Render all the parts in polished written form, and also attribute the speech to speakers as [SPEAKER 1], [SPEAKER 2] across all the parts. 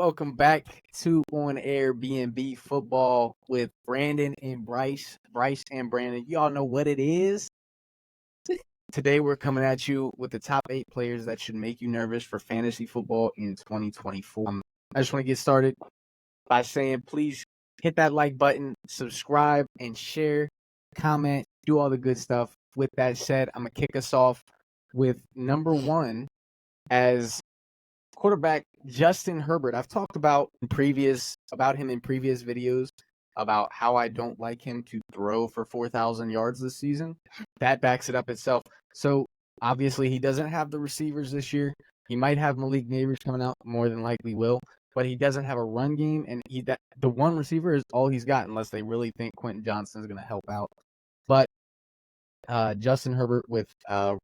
[SPEAKER 1] Welcome back to On Air BNB Football with Brandon and Bryce. Bryce and Brandon, y'all know what it is. Today we're coming at you with the top 8 players that should make you nervous for fantasy football in 2024. I just want to get started by saying please hit that like button, subscribe, and share, comment, do all the good stuff. With that said, I'm going to kick us off with number 1 as quarterback Justin Herbert. I've talked about him in previous videos about how I don't like him to throw for 4,000 yards this season. That backs it up itself. So obviously he doesn't have the receivers this year. He might have Malik Nabers coming out, more than likely will, but he doesn't have a run game, and the one receiver is all he's got unless they really think Quentin Johnston is going to help out. But Justin Herbert with a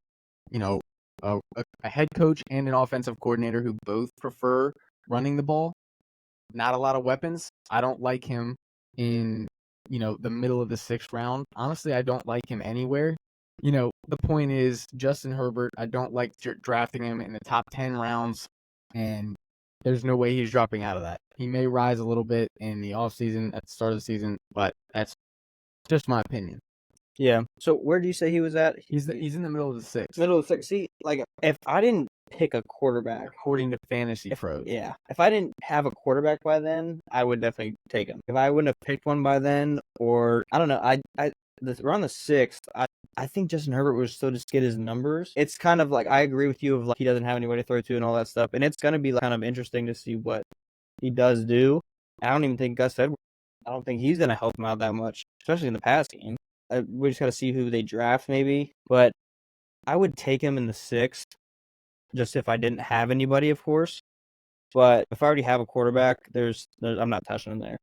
[SPEAKER 1] head coach and an offensive coordinator who both prefer running the ball. Not a lot of weapons. I don't like him in, the middle of the 6th round. Honestly, I don't like him anywhere. The point is, Justin Herbert, I don't like drafting him in the top 10 rounds, and there's no way he's dropping out of that. He may rise a little bit in the offseason, at the start of the season, but that's just my opinion.
[SPEAKER 2] Yeah. So where do you say he was at?
[SPEAKER 1] He's in the middle of the 6th.
[SPEAKER 2] Middle of the 6th. See, like, if I didn't pick a quarterback,
[SPEAKER 1] according to Fantasy Pros.
[SPEAKER 2] Yeah. If I didn't have a quarterback by then, I would definitely take him. If I wouldn't have picked one by then, or I don't know, around the 6th, I think Justin Herbert would still just get his numbers. It's kind of like, I agree with you of like he doesn't have anybody to throw to and all that stuff, and it's gonna be like kind of interesting to see what he does do. I don't even think Gus Edwards. I don't think he's gonna help him out that much, especially in the pass game. We just got to see who they draft, maybe. But I would take him in the 6th, just if I didn't have anybody, of course. But if I already have a quarterback, I'm not touching him there.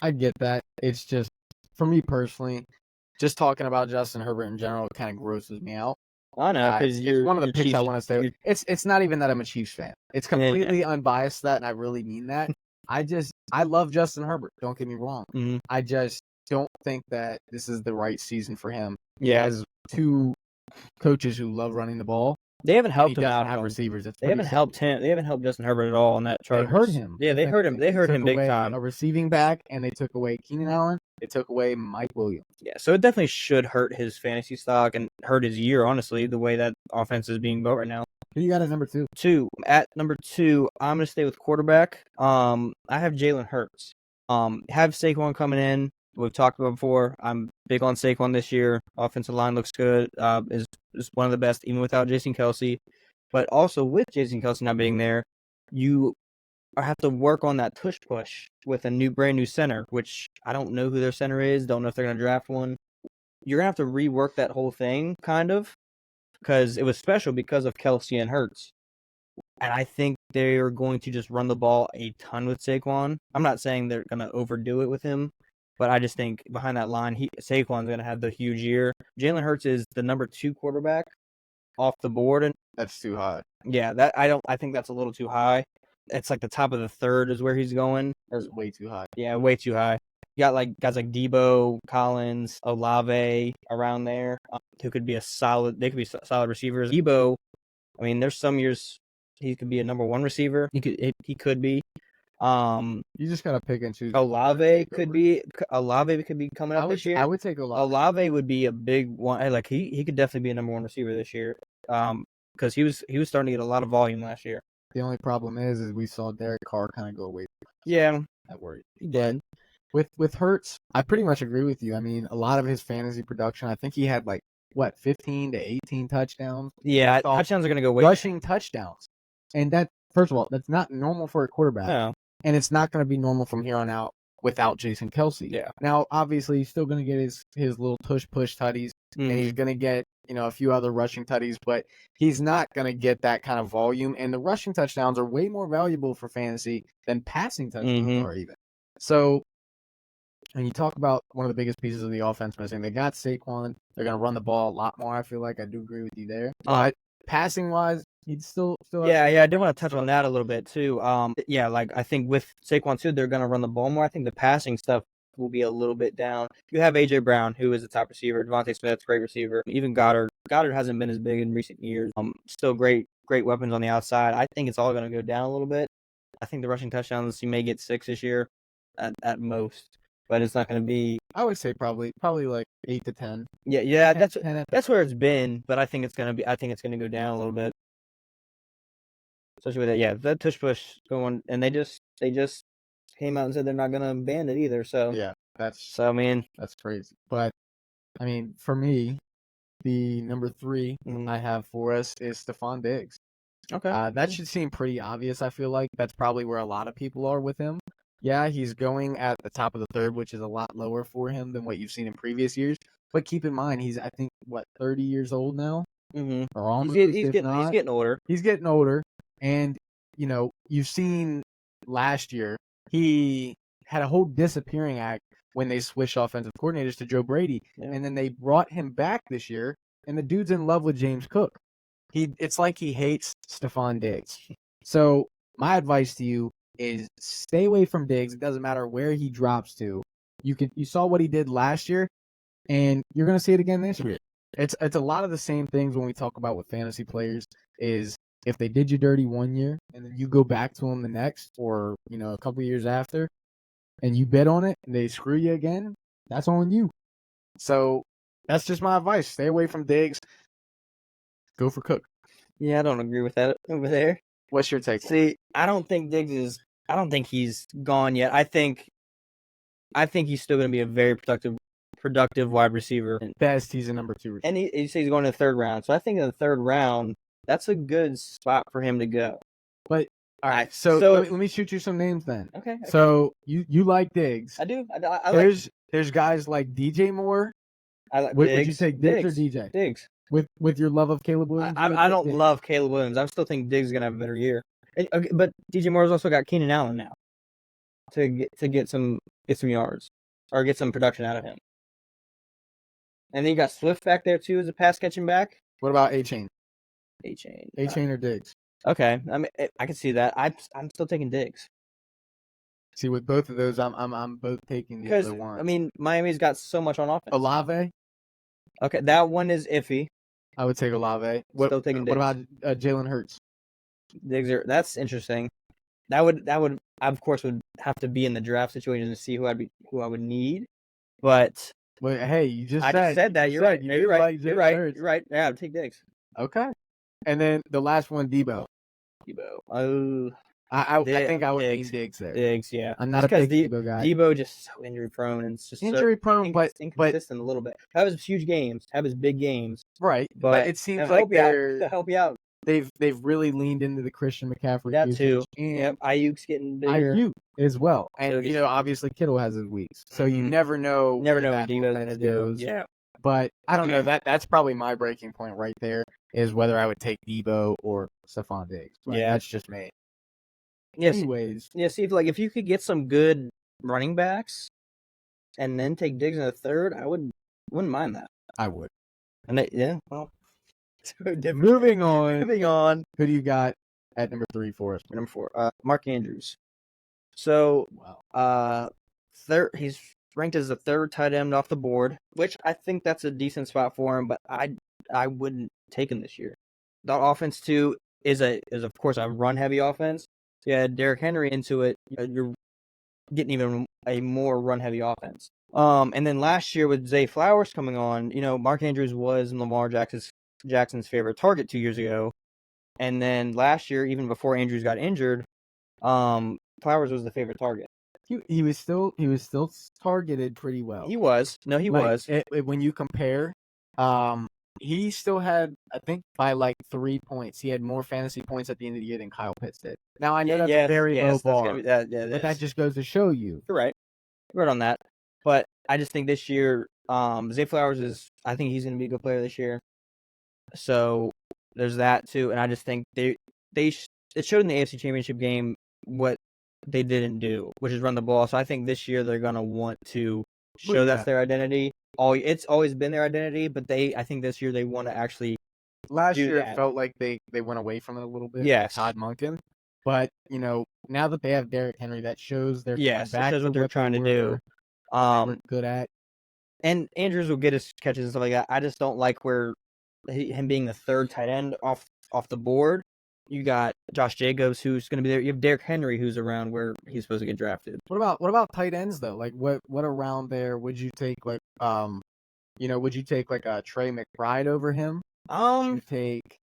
[SPEAKER 1] I get that. It's just, for me personally, just talking about Justin Herbert in general kind of grosses me out.
[SPEAKER 2] I know, because
[SPEAKER 1] it's one of the picks I want to stay with. It's not even that I'm a Chiefs fan. It's completely unbiased that, and I really mean that. I love Justin Herbert. Don't get me wrong.
[SPEAKER 2] Mm-hmm.
[SPEAKER 1] I just don't think that this is the right season for him.
[SPEAKER 2] Yeah,
[SPEAKER 1] as 2 coaches who love running the ball.
[SPEAKER 2] They haven't helped him out.
[SPEAKER 1] Have receivers.
[SPEAKER 2] They haven't helped him. They haven't helped Justin Herbert at all on that chart.
[SPEAKER 1] They hurt him.
[SPEAKER 2] Yeah, they hurt him. They hurt him big time.
[SPEAKER 1] A receiving back, and they took away Keenan Allen. They took away Mike Williams.
[SPEAKER 2] Yeah, so it definitely should hurt his fantasy stock and hurt his year, honestly, the way that offense is being built right now.
[SPEAKER 1] Who you got at number 2?
[SPEAKER 2] At number 2, I'm going to stay with quarterback. I have Jalen Hurts. Have Saquon coming in. We've talked about before. I'm big on Saquon this year. Offensive line looks good. Is one of the best, even without Jason Kelce. But also with Jason Kelce not being there, you have to work on that tush push with a brand new center, which I don't know who their center is. Don't know if they're going to draft one. You're going to have to rework that whole thing, kind of, because it was special because of Kelce and Hurts. And I think they are going to just run the ball a ton with Saquon. I'm not saying they're going to overdo it with him, but I just think behind that line, Saquon's going to have the huge year. Jalen Hurts is the number 2 quarterback off the board, and
[SPEAKER 1] that's too high.
[SPEAKER 2] Yeah, I think that's a little too high. It's like the top of the 3rd is where he's going.
[SPEAKER 1] That's way too high.
[SPEAKER 2] Yeah, way too high. You got like guys like Debo, Collins, Olave around there who could be solid receivers. Debo, I mean, there's some years he could be a number 1 receiver. He could be.
[SPEAKER 1] You just gotta pick and choose.
[SPEAKER 2] Olave could be coming up this year.
[SPEAKER 1] I would take Olave.
[SPEAKER 2] Olave would be a big one. Like he could definitely be a number 1 receiver this year. Because he was starting to get a lot of volume last year.
[SPEAKER 1] The only problem is we saw Derek Carr kind of go away.
[SPEAKER 2] Yeah,
[SPEAKER 1] that worried.
[SPEAKER 2] He did.
[SPEAKER 1] With Hurts, I pretty much agree with you. I mean, a lot of his fantasy production, I think he had 15 to 18 touchdowns.
[SPEAKER 2] Yeah, touchdowns are going to go way
[SPEAKER 1] rushing touchdowns. And that, first of all, that's not normal for a quarterback.
[SPEAKER 2] No.
[SPEAKER 1] And it's not going to be normal from here on out without Jason Kelce.
[SPEAKER 2] Yeah.
[SPEAKER 1] Now, obviously, he's still going to get his little push tutties, and he's going to get a few other rushing tutties, but he's not going to get that kind of volume. And the rushing touchdowns are way more valuable for fantasy than passing touchdowns are even. So, when you talk about one of the biggest pieces of the offense missing, they got Saquon. They're going to run the ball a lot more, I feel like. I do agree with you there. But passing-wise, he'd still
[SPEAKER 2] Yeah, I did want to touch on that a little bit, too. I think with Saquon, too, they're going to run the ball more. I think the passing stuff will be a little bit down. You have A.J. Brown, who is a top receiver. Devontae Smith, great receiver. Even Goddard. Goddard hasn't been as big in recent years. Still great weapons on the outside. I think it's all going to go down a little bit. I think the rushing touchdowns, he may get 6 this year at most, but it's not going to be.
[SPEAKER 1] I would say probably like 8 to 10.
[SPEAKER 2] Yeah.
[SPEAKER 1] 10 at
[SPEAKER 2] That's where it's been, but I think it's going to be. I think it's going to go down a little bit, especially with that. Yeah, that tush push going, and they just came out and said they're not going to ban it either. So
[SPEAKER 1] yeah,
[SPEAKER 2] I mean,
[SPEAKER 1] that's crazy. But I mean, for me, the number 3
[SPEAKER 2] Mhm.
[SPEAKER 1] I have for us is Stephon Diggs.
[SPEAKER 2] okay.
[SPEAKER 1] That should seem pretty obvious. I feel like that's probably where a lot of people are with him. Yeah, he's going at the top of the third, which is a lot lower for him than what you've seen in previous years. But keep in mind, he's I think 30 years old now,
[SPEAKER 2] Mm-hmm.
[SPEAKER 1] or almost.
[SPEAKER 2] He's getting older.
[SPEAKER 1] He's getting older, and you've seen last year he had a whole disappearing act when they switched offensive coordinators to Joe Brady, and then they brought him back this year, and the dude's in love with James Cook. It's like he hates Stephon Diggs. So my advice to you is stay away from Diggs. It doesn't matter where he drops to. You saw what he did last year, and you're gonna see it again this year. It's a lot of the same things when we talk about with fantasy players. Is if they did you dirty one year and then you go back to them the next, or a couple years after, and you bet on it and they screw you again, that's on you. So that's just my advice. Stay away from Diggs. Go for Cook.
[SPEAKER 2] Yeah, I don't agree with that over there.
[SPEAKER 1] What's your take?
[SPEAKER 2] See, I don't think he's gone yet. I think he's still going to be a very productive wide receiver.
[SPEAKER 1] Best, he's a number 2 receiver.
[SPEAKER 2] And he says he's going to the third round. So I think in the third round, that's a good spot for him to go.
[SPEAKER 1] But all right, so let me shoot you some names then.
[SPEAKER 2] Okay.
[SPEAKER 1] So you like Diggs?
[SPEAKER 2] I do. I like.
[SPEAKER 1] There's guys like DJ Moore.
[SPEAKER 2] I like.
[SPEAKER 1] Would you take Diggs or DJ?
[SPEAKER 2] Diggs.
[SPEAKER 1] With your love of Caleb Williams?
[SPEAKER 2] I don't love Caleb Williams. I still think Diggs is gonna have a better year. But DJ Moore's also got Keenan Allen now to get some yards or get some production out of him. And then you got Swift back there too as a pass catching back.
[SPEAKER 1] What about A-Chain?
[SPEAKER 2] A-Chain
[SPEAKER 1] or Diggs?
[SPEAKER 2] Okay, I mean I can see that. I'm still taking Diggs.
[SPEAKER 1] See, with both of those, I'm both taking the other one.
[SPEAKER 2] I mean, Miami's got so much on offense.
[SPEAKER 1] Olave?
[SPEAKER 2] Okay, that one is iffy.
[SPEAKER 1] I would take Olave.
[SPEAKER 2] Still taking Diggs.
[SPEAKER 1] What about Jalen Hurts?
[SPEAKER 2] Diggs that's interesting. That would of course would have to be in the draft situation to see who I would need. But
[SPEAKER 1] hey, you just
[SPEAKER 2] said that. You're right. You're right. Yeah, I'll take Diggs.
[SPEAKER 1] Okay. And then the last one, Debo.
[SPEAKER 2] Oh,
[SPEAKER 1] I think I would take Diggs there.
[SPEAKER 2] Diggs, yeah.
[SPEAKER 1] I'm not a big Debo guy.
[SPEAKER 2] Debo just so injury prone and it's just
[SPEAKER 1] injury prone, but
[SPEAKER 2] inconsistent a little bit. Have his huge games, have his big games,
[SPEAKER 1] right? But it seems like
[SPEAKER 2] to help you out.
[SPEAKER 1] They've really leaned into the Christian McCaffrey.
[SPEAKER 2] That too. Yep. Ayuk's getting bigger.
[SPEAKER 1] Ayuk as well, and obviously Kittle has his weeks, so you never know.
[SPEAKER 2] What Deebo's gonna do. Yeah.
[SPEAKER 1] But I don't know. That's probably my breaking point right there is whether I would take Debo or Stephon Diggs. Right?
[SPEAKER 2] Yeah,
[SPEAKER 1] that's just me.
[SPEAKER 2] Yes.
[SPEAKER 1] Anyways,
[SPEAKER 2] see if you could get some good running backs, and then take Diggs in the third, I wouldn't mind that.
[SPEAKER 1] I would.
[SPEAKER 2] And well.
[SPEAKER 1] Moving on.
[SPEAKER 2] Who
[SPEAKER 1] do you got at number 3 for us?
[SPEAKER 2] Number 4, Mark Andrews. So, third, he's ranked as the third tight end off the board, which I think that's a decent spot for him. But I wouldn't take him this year. The offense too is of course a run heavy offense. So yeah, Derrick Henry into it, you're getting even a more run heavy offense. And then last year with Zay Flowers coming on, Mark Andrews was Lamar Jackson's favorite target 2 years ago. And then last year, even before Andrews got injured, Flowers was the favorite target.
[SPEAKER 1] He was still targeted pretty well.
[SPEAKER 2] He was. No, he was.
[SPEAKER 1] When you compare, he still had, I think, by like 3 points. He had more fantasy points at the end of the year than Kyle Pitts did. Now I know that's a very low bar, but that just goes to show you.
[SPEAKER 2] You're right. You're right on that. But I just think this year, Zay Flowers I think he's going to be a good player this year. So there's that too, and I just think it showed in the AFC Championship game what they didn't do, which is run the ball. So I think this year they're gonna want to show that's their identity. It's always been their identity, but I think this year they want to actually.
[SPEAKER 1] Last year it felt like they went away from it a little bit.
[SPEAKER 2] Yes,
[SPEAKER 1] Todd Monken, but now that they have Derrick Henry, that shows they're
[SPEAKER 2] back. That shows
[SPEAKER 1] what
[SPEAKER 2] they're trying to do.
[SPEAKER 1] Good at.
[SPEAKER 2] And Andrews will get his catches and stuff like that. I just don't like where him being the third tight end off the board. You got Josh Jacobs, who's going to be there. You have Derrick Henry, who's around where he's supposed to get drafted.
[SPEAKER 1] What about tight ends though? Like what around there would you take like would you take like a Trey McBride over him? Would you take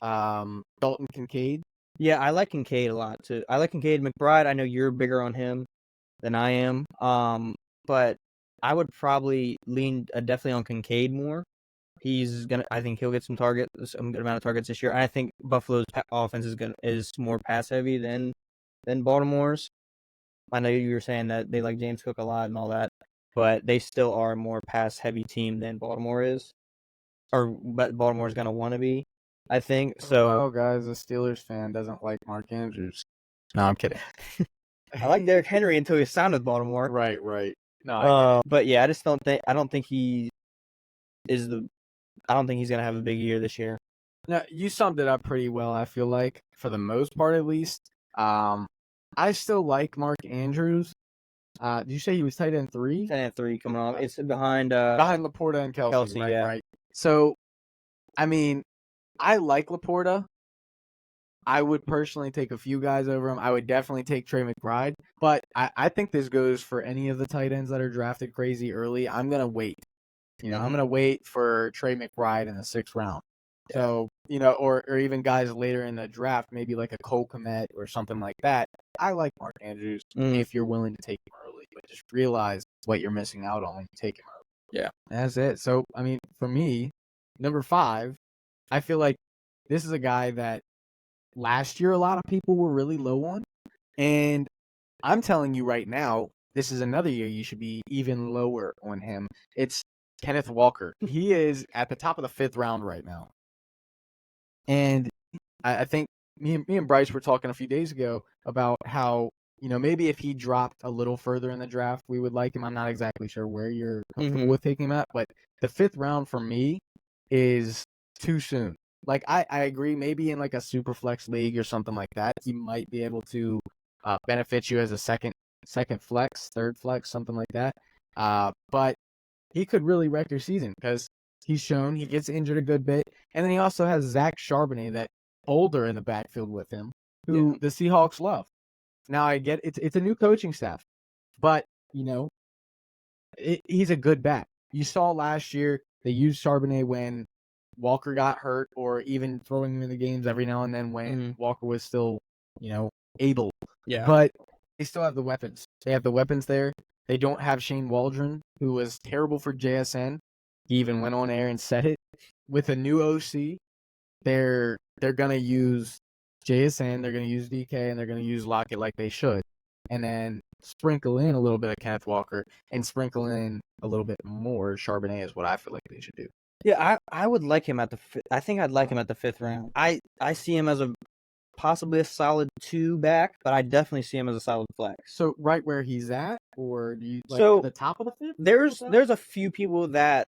[SPEAKER 1] Dalton Kincaid?
[SPEAKER 2] Yeah, I like Kincaid a lot too. I like Kincaid. McBride, I know you're bigger on him than I am. But I would probably lean definitely on Kincaid more. I think he'll get some good amount of targets this year. And I think Buffalo's offense is more pass heavy than Baltimore's. I know you were saying that they like James Cook a lot and all that, but they still are a more pass heavy team than Baltimore is, but Baltimore's gonna want to be. I think so.
[SPEAKER 1] Oh, guys, a Steelers fan doesn't like Mark Andrews. No, I'm kidding.
[SPEAKER 2] I like Derrick Henry until he signed with Baltimore.
[SPEAKER 1] Right. No,
[SPEAKER 2] but yeah, I don't think he's gonna have a big year this year.
[SPEAKER 1] no, you summed it up pretty well. I feel like for the most part, at least. I still like Mark Andrews. Did you say he was tight end 3?
[SPEAKER 2] 10-3 coming off. It's behind
[SPEAKER 1] Laporta and Kelsey. Right,
[SPEAKER 2] yeah.
[SPEAKER 1] right. So, I mean, I like Laporta. I would personally take a few guys over him. I would definitely take Trey McBride. But I think this goes for any of the tight ends that are drafted crazy early. I'm going to wait. I'm going to wait for Trey McBride in the 6th round. Yeah. So, or even guys later in the draft, maybe like a Cole Kmet or something like that. I like Mark Andrews if you're willing to take him early. But just realize what you're missing out on when you take him early.
[SPEAKER 2] Yeah.
[SPEAKER 1] That's it. So, I mean, for me, number 5, I feel like this is a guy that last year a lot of people were really low on. And I'm telling you right now, this is another year you should be even lower on him. It's Kenneth Walker. He is at the top of the 5th round right now. And I think me and Bryce were talking a few days ago about how, maybe if he dropped a little further in the draft, we would like him. I'm not exactly sure where you're comfortable with taking him at, but the 5th round for me is too soon. Like, I agree, maybe in like a super flex league or something like that, he might be able to benefit you as a second flex, 3rd flex, something like that. But he could really wreck your season because he's shown he gets injured a good bit. And then he also has Zach Charbonnet, that older in the backfield with him, who the Seahawks love. Now, I get it's a new coaching staff, but, he's a good back. You saw last year they used Charbonnet when Walker got hurt, or even throwing him in the games every now and then when Walker was still, able.
[SPEAKER 2] Yeah.
[SPEAKER 1] But they still have the weapons. They have the weapons there. They don't have Shane Waldron, who was terrible for JSN. He even went on air and said it. With a new OC, they're gonna use JSN, they're gonna use DK, and they're gonna use Lockett like they should, and then sprinkle in a little bit of Kenneth Walker and sprinkle in a little bit more Charbonnet is what I feel like they should do.
[SPEAKER 2] Yeah, I would like him I think I'd like him at the 5th round. I see him as possibly a solid 2 back, but I definitely see him as a solid flex.
[SPEAKER 1] So right where he's at, or do you like the top of the 5th?
[SPEAKER 2] There's a few people that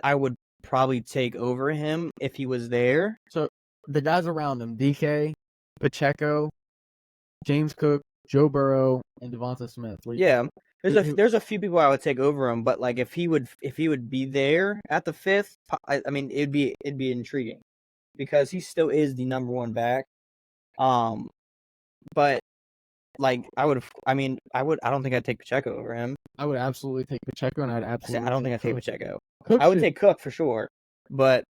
[SPEAKER 2] I would probably take over him if he was there.
[SPEAKER 1] So the guys around him: DK, Pacheco, James Cook, Joe Burrow, and Devonta Smith.
[SPEAKER 2] Yeah. There's a few people I would take over him, but like if he would be there at the 5th, I mean it'd be intriguing because he still is the number 1 back. But like I don't think I'd take Pacheco over him.
[SPEAKER 1] I would absolutely take Pacheco, and I don't
[SPEAKER 2] think I'd take Pacheco. I would take Cook for sure, but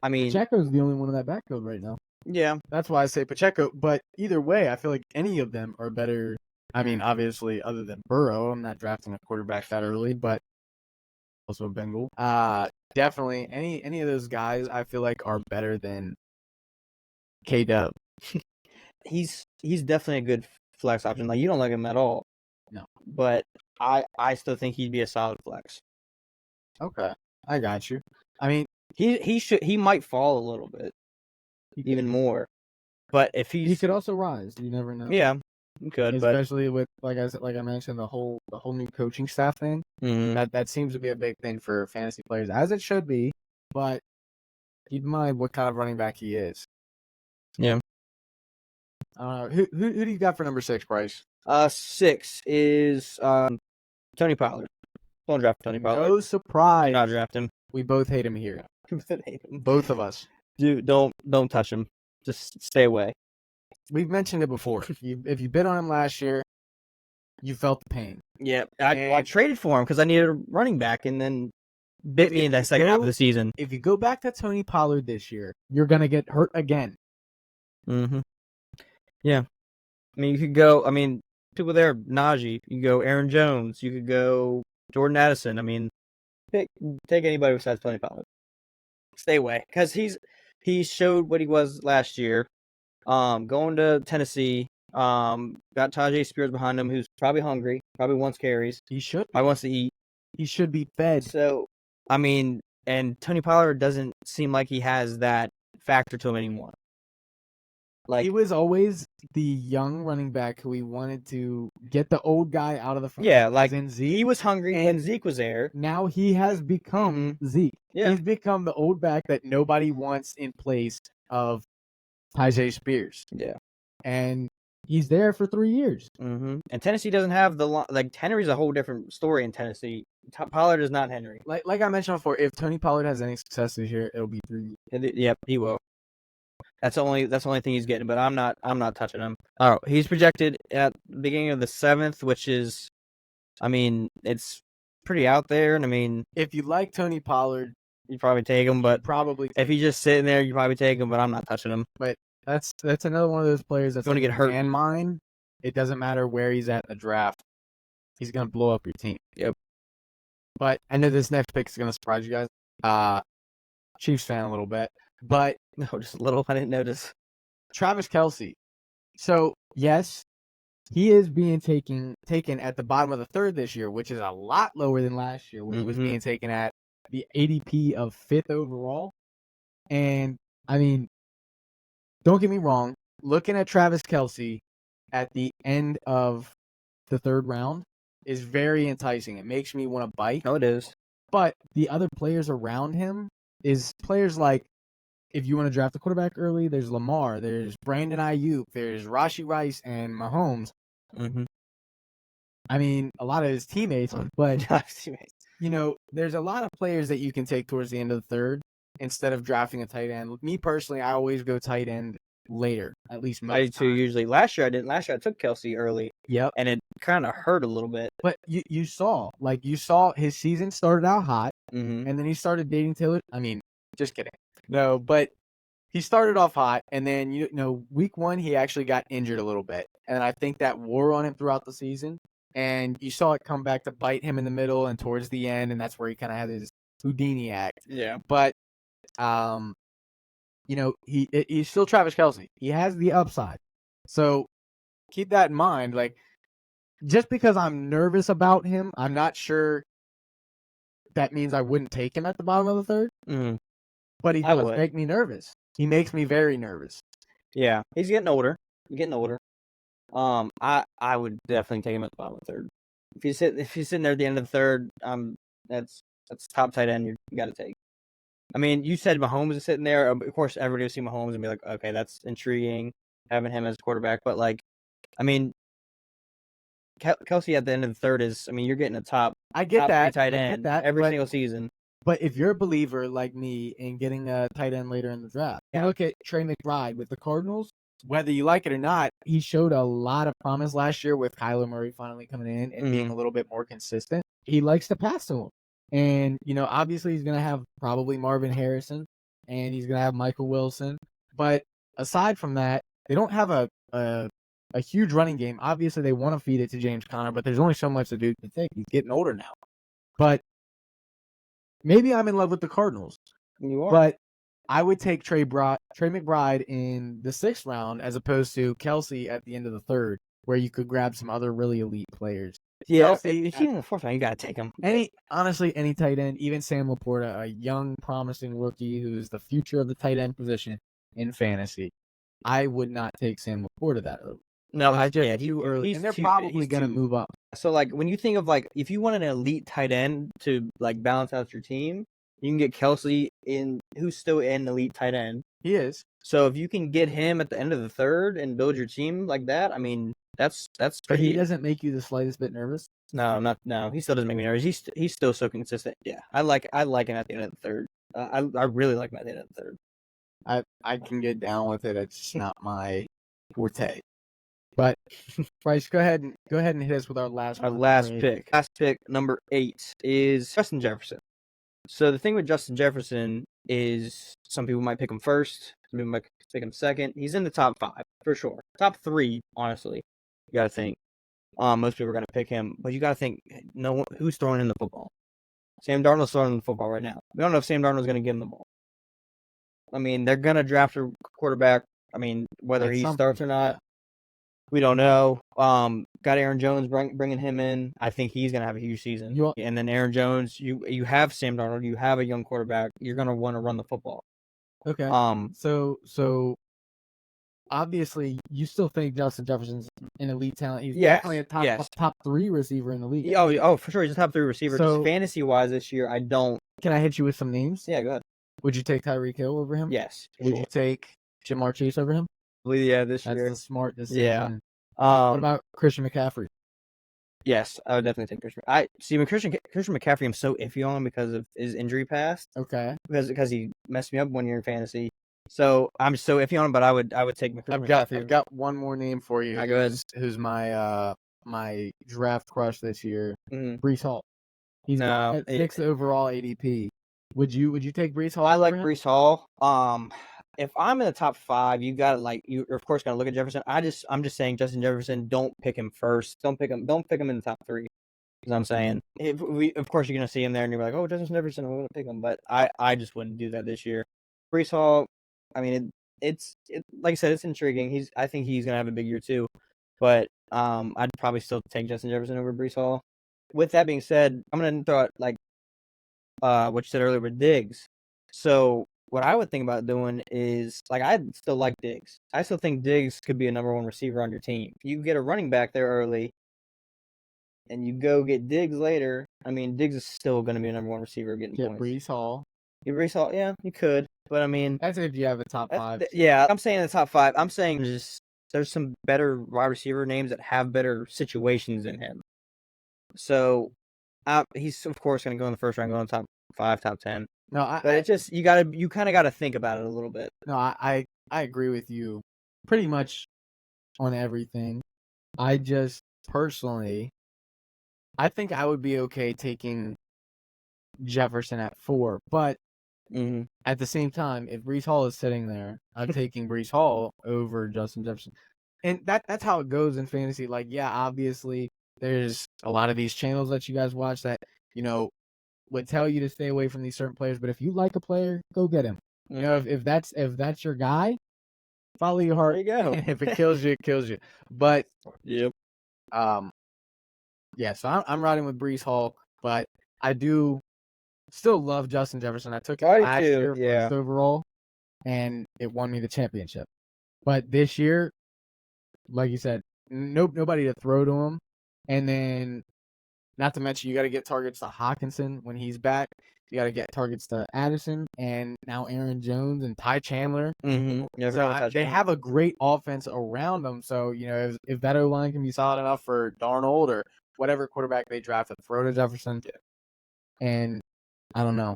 [SPEAKER 2] I mean
[SPEAKER 1] Pacheco's the only one in that backfield right now.
[SPEAKER 2] Yeah,
[SPEAKER 1] that's why I say Pacheco. But either way, I feel like any of them are better. I mean, obviously, other than Burrow, I'm not drafting a quarterback that early, but also a Bengal. Definitely any of those guys I feel like are better than K-Dub.
[SPEAKER 2] He's definitely a good flex option. Like, you don't like him at all.
[SPEAKER 1] No.
[SPEAKER 2] But I still think he'd be a solid flex.
[SPEAKER 1] Okay. I got you. I mean,
[SPEAKER 2] he might fall a little bit. Even more. But if he
[SPEAKER 1] could also rise, you never know.
[SPEAKER 2] Yeah. He could,
[SPEAKER 1] especially with like I mentioned, the whole new coaching staff thing. That seems to be a big thing for fantasy players, as it should be. But keep in mind what kind of running back he is.
[SPEAKER 2] Yeah.
[SPEAKER 1] Who do you got for number 6, Bryce?
[SPEAKER 2] 6 is Tony Pollard. Don't draft Tony Pollard.
[SPEAKER 1] No surprise.
[SPEAKER 2] Do not draft him.
[SPEAKER 1] We both hate him here. Both of us.
[SPEAKER 2] Dude, don't touch him. just stay away.
[SPEAKER 1] We've mentioned it before. If you bid on him last year, you felt the pain.
[SPEAKER 2] Yeah, I traded for him because I needed a running back, and then bit me in that second half of the season.
[SPEAKER 1] If you go back to Tony Pollard this year, you're gonna get hurt again.
[SPEAKER 2] Mm-hmm. Yeah, I mean, you could go. I mean, people there, Najee. You could go Aaron Jones. You could go Jordan Addison. I mean, take anybody besides Tony Pollard. Stay away because he showed what he was last year. Going to Tennessee. Got Tajay Spears behind him, who's probably hungry, probably wants carries.
[SPEAKER 1] He should.
[SPEAKER 2] Probably wants to eat.
[SPEAKER 1] He should be fed.
[SPEAKER 2] So, I mean, and Tony Pollard doesn't seem like he has that factor to him anymore. Like,
[SPEAKER 1] he was always the young running back who we wanted to get the old guy out of the front.
[SPEAKER 2] yeah, like
[SPEAKER 1] in Zeke.
[SPEAKER 2] he was hungry when Zeke was there.
[SPEAKER 1] Now he has become Zeke.
[SPEAKER 2] Yeah.
[SPEAKER 1] He's become the old back that nobody wants in place of Tajay Spears.
[SPEAKER 2] Yeah.
[SPEAKER 1] And he's there for 3 years.
[SPEAKER 2] Mm-hmm. And Tennessee doesn't have Henry's a whole different story in Tennessee. Pollard is not Henry.
[SPEAKER 1] Like I mentioned before, if Tony Pollard has any success this year, it'll be 3 years.
[SPEAKER 2] Yep, he will. That's the only thing he's getting, but I'm not touching him. All right, he's projected at the beginning of the 7th, which is, I mean, it's pretty out there, and I mean,
[SPEAKER 1] if you like Tony Pollard,
[SPEAKER 2] you probably take him, but
[SPEAKER 1] probably
[SPEAKER 2] if he's just sitting there, you probably take him, but I'm not touching him.
[SPEAKER 1] But that's another one of those players that's
[SPEAKER 2] going to get hurt.
[SPEAKER 1] And mine, it doesn't matter where he's at in the draft, he's gonna blow up your team.
[SPEAKER 2] Yep.
[SPEAKER 1] But I know this next pick is gonna surprise you guys. Chiefs fan a little bit, but
[SPEAKER 2] no, just a little. I didn't notice.
[SPEAKER 1] Travis Kelce. So yes, he is being taken at the bottom of the 3rd this year, which is a lot lower than last year when he was being taken at the ADP of 5th overall. And I mean, don't get me wrong, looking at Travis Kelce at the end of the 3rd round is very enticing. It makes me want to bite.
[SPEAKER 2] No, it is.
[SPEAKER 1] But the other players around him is players like, if you want to draft a quarterback early, there's Lamar, there's Brandon Ayuk, there's Rashee Rice and Mahomes.
[SPEAKER 2] Mm-hmm.
[SPEAKER 1] I mean, a lot of his teammates, but you know, there's a lot of players that you can take towards the end of the 3rd instead of drafting a tight end. Me personally, I always go tight end later, at least most
[SPEAKER 2] I do too, usually. Last year I didn't. Last year I took Kelce early.
[SPEAKER 1] Yep.
[SPEAKER 2] And it kind of hurt a little bit.
[SPEAKER 1] But you saw his season started out hot, and then he started dating Taylor. I mean, just kidding. No, but he started off hot, and then, you know, week 1, he actually got injured a little bit. And I think that wore on him throughout the season. And you saw it come back to bite him in the middle and towards the end, and that's where he kind of had his Houdini act.
[SPEAKER 2] Yeah.
[SPEAKER 1] But, you know, he's still Travis Kelce. He has the upside. So keep that in mind. Like, just because I'm nervous about him, I'm not sure that means I wouldn't take him at the bottom of the 3rd.
[SPEAKER 2] Mm-hmm.
[SPEAKER 1] But he does make me nervous. He makes me very nervous.
[SPEAKER 2] Yeah, he's getting older. I would definitely take him at the bottom of the 3rd. If he's sitting there at the end of the 3rd, that's top tight end you got to take. I mean, you said Mahomes is sitting there. Of course, everybody will see Mahomes and be like, okay, that's intriguing, having him as quarterback. But, like, I mean, Kelce at the end of the 3rd is, I mean, you're getting a top.
[SPEAKER 1] I get that
[SPEAKER 2] tight end every single season.
[SPEAKER 1] But if you're a believer like me in getting a tight end later in the draft, and look at Trey McBride with the Cardinals. Whether you like it or not, he showed a lot of promise last year with Kyler Murray finally coming in and being a little bit more consistent. He likes to pass to him. And, you know, obviously he's going to have probably Marvin Harrison and he's going to have Michael Wilson. But aside from that, they don't have a huge running game. Obviously, they want to feed it to James Conner, but there's only so much the dude can take. He's getting older now. But maybe I'm in love with the Cardinals.
[SPEAKER 2] You are.
[SPEAKER 1] But I would take Trey McBride in the 6th round as opposed to Kelce at the end of the 3rd, where you could grab some other really elite players.
[SPEAKER 2] Yeah, if you're in the 4th round, you got to take him.
[SPEAKER 1] Honestly, any tight end, even Sam Laporta, a young, promising rookie who's the future of the tight end position in fantasy, I would not take Sam Laporta that early.
[SPEAKER 2] No, too early.
[SPEAKER 1] And they're probably going to move up.
[SPEAKER 2] So, like, when you think of, like, if you want an elite tight end to, like, balance out your team, you can get Kelce who's still an elite tight end.
[SPEAKER 1] He is.
[SPEAKER 2] So if you can get him at the end of the 3rd and build your team like that, I mean, that's.
[SPEAKER 1] But he doesn't make you the slightest bit nervous.
[SPEAKER 2] No, he still doesn't make me nervous. He's still so consistent. Yeah, I like him at the end of the 3rd. I really like him at the end of the 3rd.
[SPEAKER 1] I can get down with it. It's just not my forte. But Bryce, go ahead and hit us with our last
[SPEAKER 2] Our
[SPEAKER 1] one.
[SPEAKER 2] last pick. Last pick, number 8, is Justin Jefferson. So the thing with Justin Jefferson is some people might pick him first, some people might pick him second. He's in the top 5 for sure. Top 3, honestly. You gotta think. Most people are gonna pick him, but you gotta think who's throwing in the football. Sam Darnold's throwing in the football right now. We don't know if Sam Darnold's gonna give him the ball. I mean, they're gonna draft a quarterback. I mean, whether he starts or not, we don't know. Got Aaron Jones bringing him in. I think he's gonna have a huge season. And then Aaron Jones, you have Sam Darnold, you have a young quarterback. You're gonna want to run the football.
[SPEAKER 1] Okay. So obviously, you still think Justin Jefferson's an elite talent. He's definitely a top 3 receiver in the league.
[SPEAKER 2] Oh, for sure, he's a top 3 receiver. So, fantasy wise this year, I don't.
[SPEAKER 1] Can I hit you with some names?
[SPEAKER 2] Yeah, go ahead.
[SPEAKER 1] Would you take Tyreek Hill over him?
[SPEAKER 2] Yes.
[SPEAKER 1] Would you take Jamar Chase over him?
[SPEAKER 2] Yeah, this year.
[SPEAKER 1] That's a smart decision.
[SPEAKER 2] Yeah.
[SPEAKER 1] What about Christian McCaffrey?
[SPEAKER 2] Yes, I would definitely take Christian. Christian McCaffrey, I'm so iffy on him because of his injury past.
[SPEAKER 1] Okay.
[SPEAKER 2] Because he messed me up one year in fantasy. So I'm so iffy on him, but I would take McCaffrey.
[SPEAKER 1] I've got one more name for you.
[SPEAKER 2] Go ahead.
[SPEAKER 1] Who's my my draft crush this year?
[SPEAKER 2] Mm-hmm.
[SPEAKER 1] Breece Hall. He's at 6th overall ADP. Would you take Breece Hall?
[SPEAKER 2] I like Breece Hall. If I'm in the top 5, you got you're of course gonna look at Jefferson. I'm just saying Justin Jefferson. Don't pick him first. Don't pick him in the top 3. Because I'm saying, of course you're gonna see him there and you're like, oh, Justin Jefferson, I'm gonna pick him. But I just wouldn't do that this year. Breece Hall. I mean, it's like I said, it's intriguing. I think he's gonna have a big year too. But I'd probably still take Justin Jefferson over Breece Hall. With that being said, I'm gonna throw out what you said earlier with Diggs. So what I would think about doing is I still like Diggs. I still think Diggs could be a number 1 receiver on your team. If you get a running back there early, and you go get Diggs later, I mean Diggs is still going to be a number 1 receiver getting points.
[SPEAKER 1] Breece Hall.
[SPEAKER 2] Breece Hall, yeah, you could, but I mean
[SPEAKER 1] that's if you have a top 5.
[SPEAKER 2] Yeah, I'm saying the top 5. I'm saying there's some better wide receiver names that have better situations than him. So he's of course going to go in the first round, go in the top 5, top 10.
[SPEAKER 1] No,
[SPEAKER 2] but it's just you kind of got to think about it a little bit.
[SPEAKER 1] No, I agree with you pretty much on everything. I just personally, I think I would be okay taking Jefferson at 4, but at the same time, if Breece Hall is sitting there, I'm taking Breece Hall over Justin Jefferson, and that's how it goes in fantasy. Obviously, there's a lot of these channels that you guys watch that would tell you to stay away from these certain players, but if you like a player, go get him. If that's your guy, follow your heart.
[SPEAKER 2] There you go.
[SPEAKER 1] And if it kills you, it kills you. But
[SPEAKER 2] yep.
[SPEAKER 1] Yeah. So I'm riding with Breece Hall, but I do still love Justin Jefferson. I took it last year first overall, and it won me the championship. But this year, like you said, nobody to throw to him, and then. Not to mention, you got to get targets to Hawkinson when he's back. You got to get targets to Addison and now Aaron Jones and Ty Chandler.
[SPEAKER 2] Yeah,
[SPEAKER 1] so they have a great offense around them. So, if that O-line can be solid enough for Darnold or whatever quarterback they draft to throw to Jefferson. And I don't know.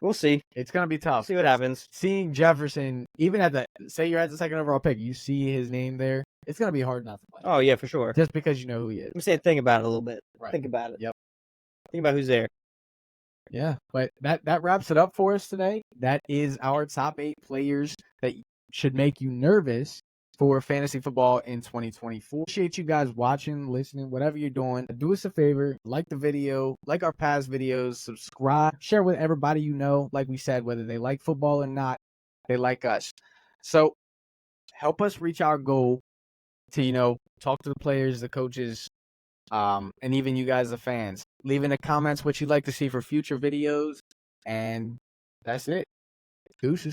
[SPEAKER 2] We'll see.
[SPEAKER 1] It's going to be tough.
[SPEAKER 2] See what happens.
[SPEAKER 1] Seeing Jefferson, even say you're at the 2nd overall pick, you see his name there. It's going to be hard not to play.
[SPEAKER 2] Oh, yeah, for sure.
[SPEAKER 1] Just because you know who he is.
[SPEAKER 2] I'm saying think about it a little bit.
[SPEAKER 1] Right.
[SPEAKER 2] Think about it.
[SPEAKER 1] Yep.
[SPEAKER 2] Think about who's there.
[SPEAKER 1] Yeah, but that wraps it up for us today. That is our top 8 players that should make you nervous for fantasy football in 2024. Appreciate you guys watching, listening, whatever you're doing. Do us a favor, like the video, like our past videos, subscribe, share with everybody you know. Like we said, whether they like football or not, they like us. So help us reach our goal to, talk to the players, the coaches, and even you guys, the fans. Leave in the comments what you'd like to see for future videos. And that's it. Deuces.